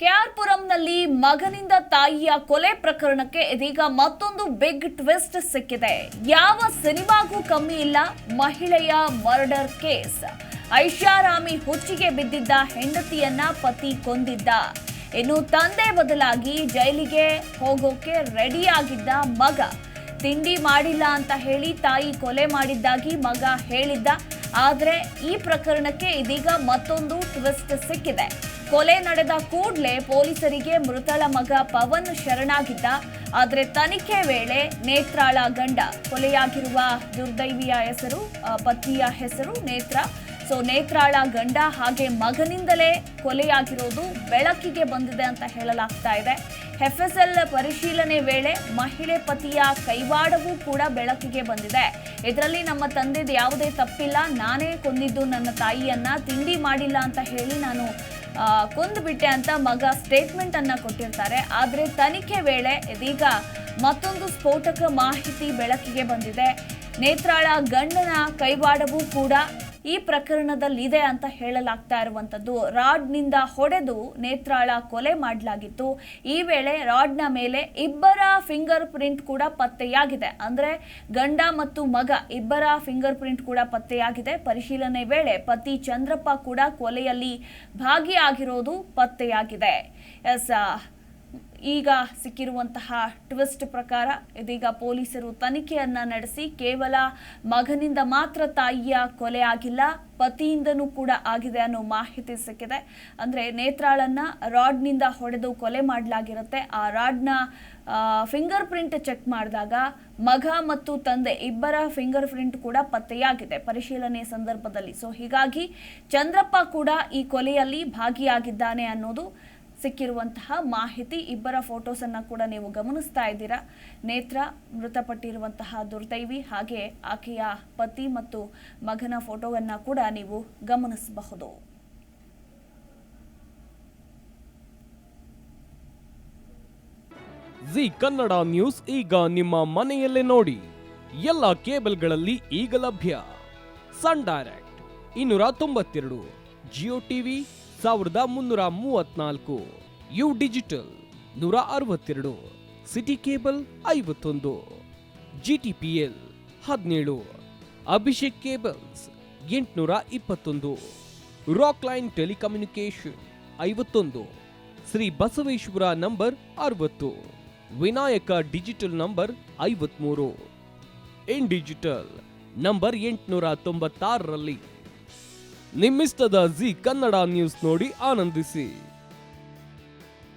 ಕೆಆರ್ಪುರಂನಲ್ಲಿ ಮಗನಿಂದ ತಾಯಿಯ ಕೊಲೆ ಪ್ರಕರಣಕ್ಕೆ ಇದೀಗ ಮತ್ತೊಂದು ಬಿಗ್ ಟ್ವಿಸ್ಟ್ ಸಿಕ್ಕಿದೆ. ಯಾವ ಸಿನಿಮಾಗೂ ಕಮ್ಮಿ ಇಲ್ಲ ಮಹಿಳೆಯ ಮರ್ಡರ್ ಕೇಸ್. ಐಷಾರಾಮಿ ಹುಚ್ಚಿಗೆ ಬಿದ್ದಿದ್ದ ಹೆಂಡತಿಯನ್ನ ಪತಿ ಕೊಂದಿದ್ದ. ಇನ್ನು ತಂದೆ ಬದಲಾಗಿ ಜೈಲಿಗೆ ಹೋಗೋಕೆ ರೆಡಿಯಾಗಿದ್ದ ಮಗ. ತಿಂಡಿ ಮಾಡಿಲ್ಲ ಅಂತ ಹೇಳಿ ತಾಯಿ ಕೊಲೆ ಮಾಡಿದ್ದಾಗಿ ಮಗ ಹೇಳಿದ್ದ. ಆದರೆ ಈ ಪ್ರಕರಣಕ್ಕೆ ಇದೀಗ ಮತ್ತೊಂದು ಟ್ವಿಸ್ಟ್ ಸಿಕ್ಕಿದೆ. ಕೊಲೆ ನಡೆದ ಕೂಡಲೇ ಪೊಲೀಸರಿಗೆ ಮೃತಳ ಮಗ ಪವನ್ ಶರಣಾಗಿದ್ದ. ಆದರೆ ತನಿಖೆ ವೇಳೆ ನೇತ್ರಾಳ ಗಂಡ, ಕೊಲೆಯಾಗಿರುವ ದುರ್ದೈವಿಯ ಹೆಸರು, ಪತ್ನಿಯ ಹೆಸರು ನೇತ್ರ. ನೇತ್ರಾಳ ಗಂಡ ಹಾಗೆ ಮಗನಿಂದಲೇ ಕೊಲೆಯಾಗಿರೋದು ಬೆಳಕಿಗೆ ಬಂದಿದೆ ಅಂತ ಹೇಳಲಾಗ್ತಾ ಇದೆ. ಎಫ್ಎಸ್ಎಲ್ ಪರಿಶೀಲನೆ ವೇಳೆ ಮಹಿಳೆ ಪತಿಯ ಕೈವಾಡವೂ ಕೂಡ ಬೆಳಕಿಗೆ ಬಂದಿದೆ. ಇದರಲ್ಲಿ ನಮ್ಮ ತಂದೆದು ಯಾವುದೇ ತಪ್ಪಿಲ್ಲ, ನಾನೇ ಕೊಂದಿದ್ದು ನನ್ನ ತಾಯಿಯನ್ನ, ತಿಂಡಿ ಮಾಡಿಲ್ಲ ಅಂತ ಹೇಳಿ ನಾನು ಕೊಂದುಬಿಟ್ಟೆ ಅಂತ ಮಗ ಸ್ಟೇಟ್ಮೆಂಟ್ ಅನ್ನ ಕೊಟ್ಟಿರ್ತಾರೆ. ಆದರೆ ತನಿಖೆ ವೇಳೆ ಇದೀಗ ಮತ್ತೊಂದು ಸ್ಫೋಟಕ ಮಾಹಿತಿ ಬೆಳಕಿಗೆ ಬಂದಿದೆ. ನೇತ್ರಾಳ ಗಂಡನ ಕೈವಾಡವೂ ಕೂಡ ಈ ಪ್ರಕರಣದಲ್ಲಿದೆ ಅಂತ ಹೇಳಲಾಗ್ತಾ ಇರುವಂತದ್ದು. ರಾಡ್ನಿಂದ ಹೊಡೆದು ನೇತ್ರಾಳ ಕೊಲೆ ಮಾಡಲಾಗಿತ್ತು. ಈ ವೇಳೆ ರಾಡ್ನ ಮೇಲೆ ಇಬ್ಬರ ಫಿಂಗರ್ ಪ್ರಿಂಟ್ ಕೂಡ ಪತ್ತೆಯಾಗಿದೆ. ಅಂದ್ರೆ ಗಂಡ ಮತ್ತು ಮಗ ಇಬ್ಬರ ಫಿಂಗರ್ ಪ್ರಿಂಟ್ ಕೂಡ ಪತ್ತೆಯಾಗಿದೆ. ಪರಿಶೀಲನೆ ವೇಳೆ ಪತಿ ಚಂದ್ರಪ್ಪ ಕೂಡ ಕೊಲೆಯಲ್ಲಿ ಭಾಗಿಯಾಗಿರೋದು ಪತ್ತೆಯಾಗಿದೆ. ಈಗ ಸಿಕ್ಕಿರುವಂತಹ ಟ್ವಿಸ್ಟ್ ಪ್ರಕಾರ ಇದೀಗ ಪೊಲೀಸರು ತನಿಖೆಯನ್ನ ನಡೆಸಿ ಕೇವಲ ಮಗನಿಂದ ಮಾತ್ರ ತಾಯಿಯ ಕೊಲೆ ಆಗಿಲ್ಲ, ಪತಿಯಿಂದನೂ ಕೂಡ ಆಗಿದೆ ಅನ್ನೋ ಮಾಹಿತಿ ಸಿಕ್ಕಿದೆ. ಅಂದ್ರೆ ನೇತ್ರಾಳನ್ನ ರಾಡ್ನಿಂದ ಹೊಡೆದು ಕೊಲೆ ಮಾಡಲಾಗಿರುತ್ತೆ. ಆ ರಾಡ್ನ ಫಿಂಗರ್ ಪ್ರಿಂಟ್ ಚೆಕ್ ಮಾಡಿದಾಗ ಮಗ ಮತ್ತು ತಂದೆ ಇಬ್ಬರ ಫಿಂಗರ್ ಪ್ರಿಂಟ್ ಕೂಡ ಪತ್ತೆಯಾಗಿದೆ ಪರಿಶೀಲನೆ ಸಂದರ್ಭದಲ್ಲಿ. ಹೀಗಾಗಿ ಚಂದ್ರಪ್ಪ ಕೂಡ ಈ ಕೊಲೆಯಲ್ಲಿ ಭಾಗಿಯಾಗಿದ್ದಾನೆ ಅನ್ನೋದು ಸಿಕ್ಕಿರುವಂತಹ ಮಾಹಿತಿ. ಇಬ್ಬರ ಫೋಟೋಸ್ ಅನ್ನ ಕೂಡ ನೀವು ಗಮನಿಸ್ತಾ ಇದ್ದೀರಾ. ನೇತ್ರ ಮೃತಪಟ್ಟಿರುವಂತಹ ದುರ್ದೈವಿ, ಹಾಗೆ ಆಕೆಯ ಪತಿ ಮತ್ತು ಮಗನ ಫೋಟೋವನ್ನ ಕೂಡ ನೀವು ಗಮನಿಸಬಹುದು. ಜಿ ಕನ್ನಡ ನ್ಯೂಸ್ ಈಗ ನಿಮ್ಮ ಮನೆಯಲ್ಲೇ ನೋಡಿ. ಎಲ್ಲ ಕೇಬಲ್ಗಳಲ್ಲಿ ಈಗ ಲಭ್ಯ. Sun Direct 292, Jio TV 1334, U Digital 162, City Cable 51, GTPL 17, Abhishek cables 821, Rockline telecommunication 51, Shri Basaveshwara number 60, Vinayaka digital number 53, in digital number 896ರಲ್ಲಿ. ನಿಮ್ಮಿಸ್ತದ ಜಿ ಕನ್ನಡ ನ್ಯೂಸ್ ನೋಡಿ ಆನಂದಿಸಿ.